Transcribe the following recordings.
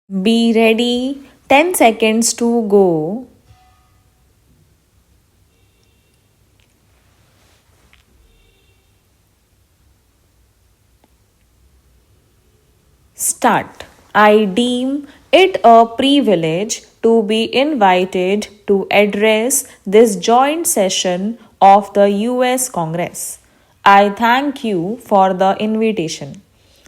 Be ready. 10 seconds to go. Start. I deem it a privilege to be invited to address this joint session of the US Congress. I thank you for the invitation.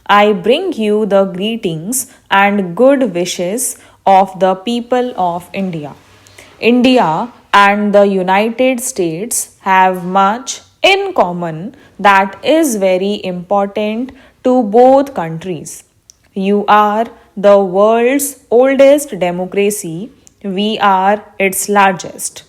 I bring you the greetings and good wishes of the people of India. India and the United States have much in common that is very important to both countries. You are the world's oldest democracy, we are its largest.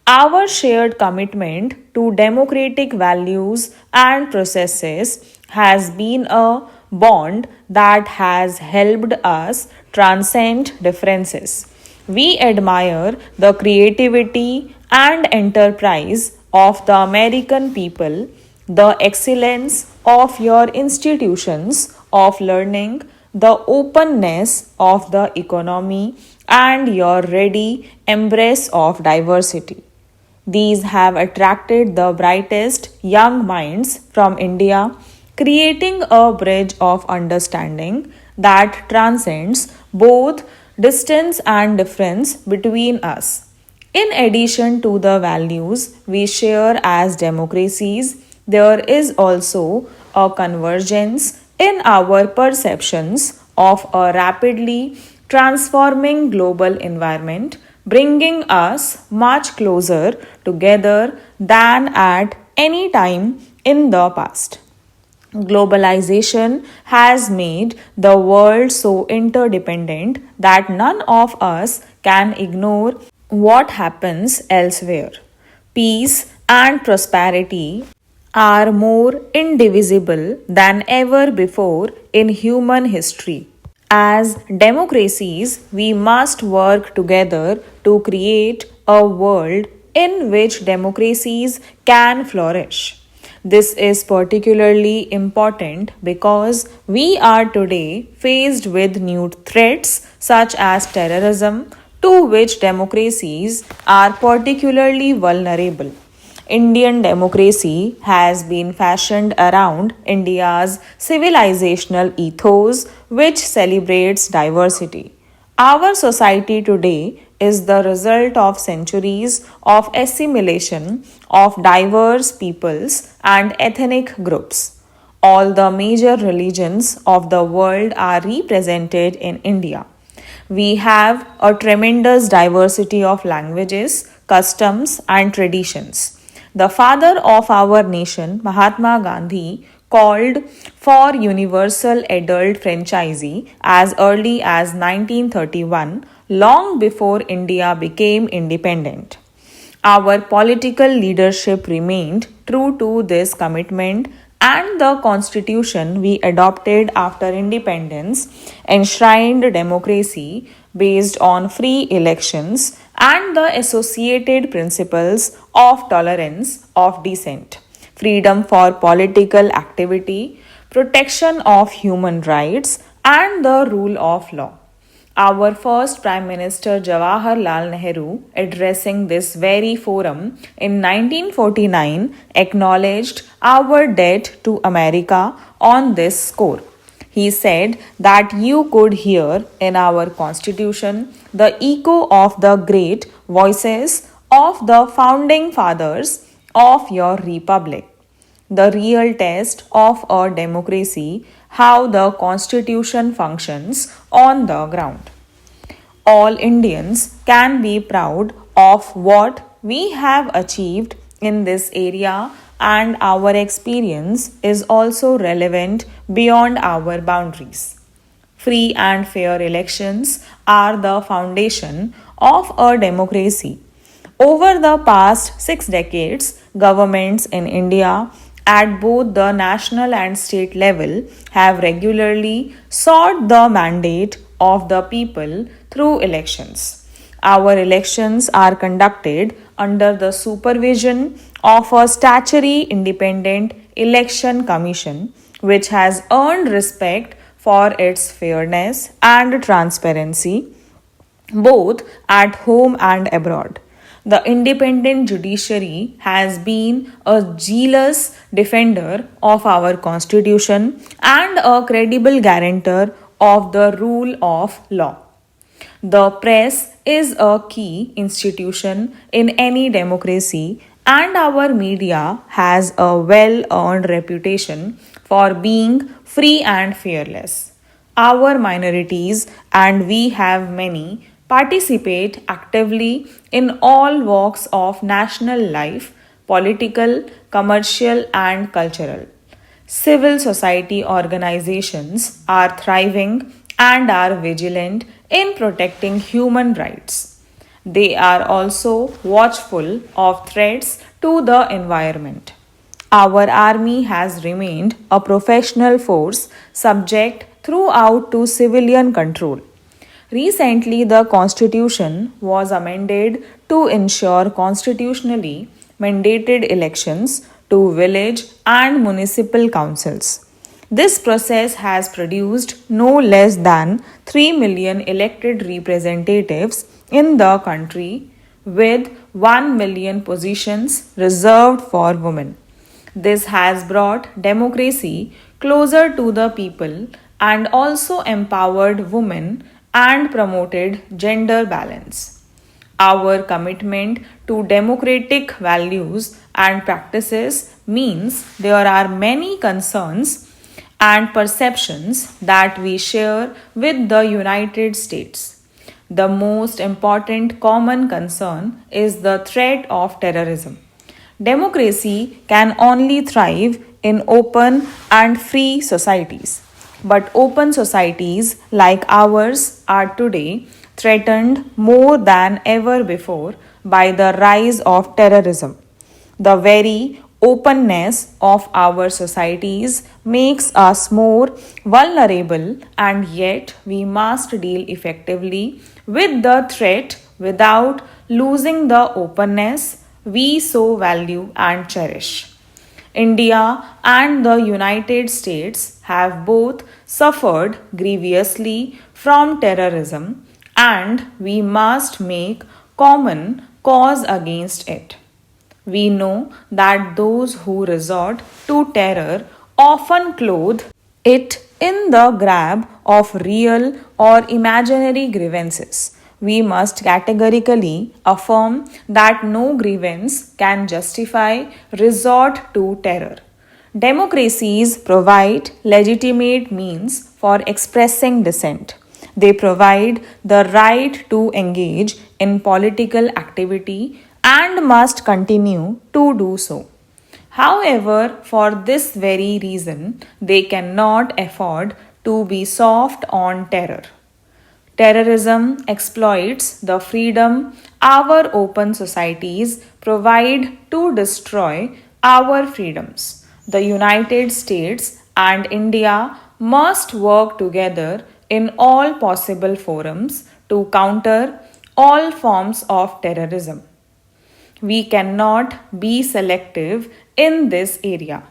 Our shared commitment to democratic values and processes has been a bond that has helped us transcend differences. We admire the creativity and enterprise of the American people, the excellence of your institutions of learning, the openness of the economy, and your ready embrace of diversity. These have attracted the brightest young minds from India, creating a bridge of understanding that transcends both distance and difference between us. In addition to the values we share as democracies, there is also a convergence in our perceptions of a rapidly transforming global environment, bringing us much closer together than at any time in the past. Globalization has made the world so interdependent that none of us can ignore what happens elsewhere. Peace and prosperity are more indivisible than ever before in human history. As democracies, we must work together to create a world in which democracies can flourish. This is particularly important because we are today faced with new threats such as terrorism, to which democracies are particularly vulnerable. Indian democracy has been fashioned around India's civilizational ethos, which celebrates diversity. Our society today is the result of centuries of assimilation of diverse peoples and ethnic groups. All the major religions of the world are represented in India. We have a tremendous diversity of languages, customs, and traditions. The father of our nation, Mahatma Gandhi, called for universal adult franchisee as early as 1931, long before India became independent. Our political leadership remained true to this commitment, and the constitution we adopted after independence enshrined democracy based on free elections and the associated principles of tolerance of dissent, freedom for political activity, protection of human rights, and the rule of law. Our first Prime Minister Jawaharlal Nehru, addressing this very forum in 1949, acknowledged our debt to America on this score. He said that you could hear in our Constitution the echo of the great voices of the founding fathers of your republic. The real test of a democracy, how the Constitution functions on the ground. All Indians can be proud of what we have achieved in this area, and our experience is also relevant beyond our boundaries. Free and fair elections are the foundation of a democracy. Over the past 6 decades, governments in India at both the national and state level have regularly sought the mandate of the people through elections. Our elections are conducted under the supervision of a statutory independent election commission which has earned respect for its fairness and transparency, both at home and abroad. The independent judiciary has been a zealous defender of our constitution and a credible guarantor of the rule of law. The press is a key institution in any democracy, and our media has a well earned reputation for being free and fearless. Our minorities, and we have many, participate actively in all walks of national life, political, commercial, and cultural. Civil society organizations are thriving and are vigilant in protecting human rights. They are also watchful of threats to the environment. Our army has remained a professional force subject throughout to civilian control. Recently, the Constitution was amended to ensure constitutionally mandated elections to village and municipal councils. This process has produced no less than 3 million elected representatives in the country, with 1 million positions reserved for women. This has brought democracy closer to the people and also empowered women and promoted gender balance. Our commitment to democratic values and practices means there are many concerns and perceptions that we share with the United States. The most important common concern is the threat of terrorism. Democracy can only thrive in open and free societies. But open societies like ours are today threatened more than ever before by the rise of terrorism. The very openness of our societies makes us more vulnerable, and yet we must deal effectively with the threat without losing the openness we so value and cherish. India and the United States have both suffered grievously from terrorism, and we must make common cause against it. We know that those who resort to terror often clothe it in the grab of real or imaginary grievances. We must categorically affirm that no grievance can justify resort to terror. Democracies provide legitimate means for expressing dissent. They provide the right to engage in political activity and must continue to do so. However, for this very reason, they cannot afford to be soft on terror. Terrorism exploits the freedom our open societies provide to destroy our freedoms. The United States and India must work together in all possible forums to counter all forms of terrorism. We cannot be selective in this area.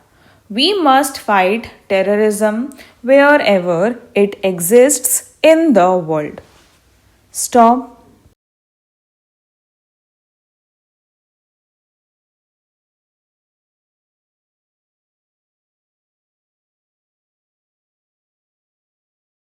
We must fight terrorism wherever it exists in the world. Stop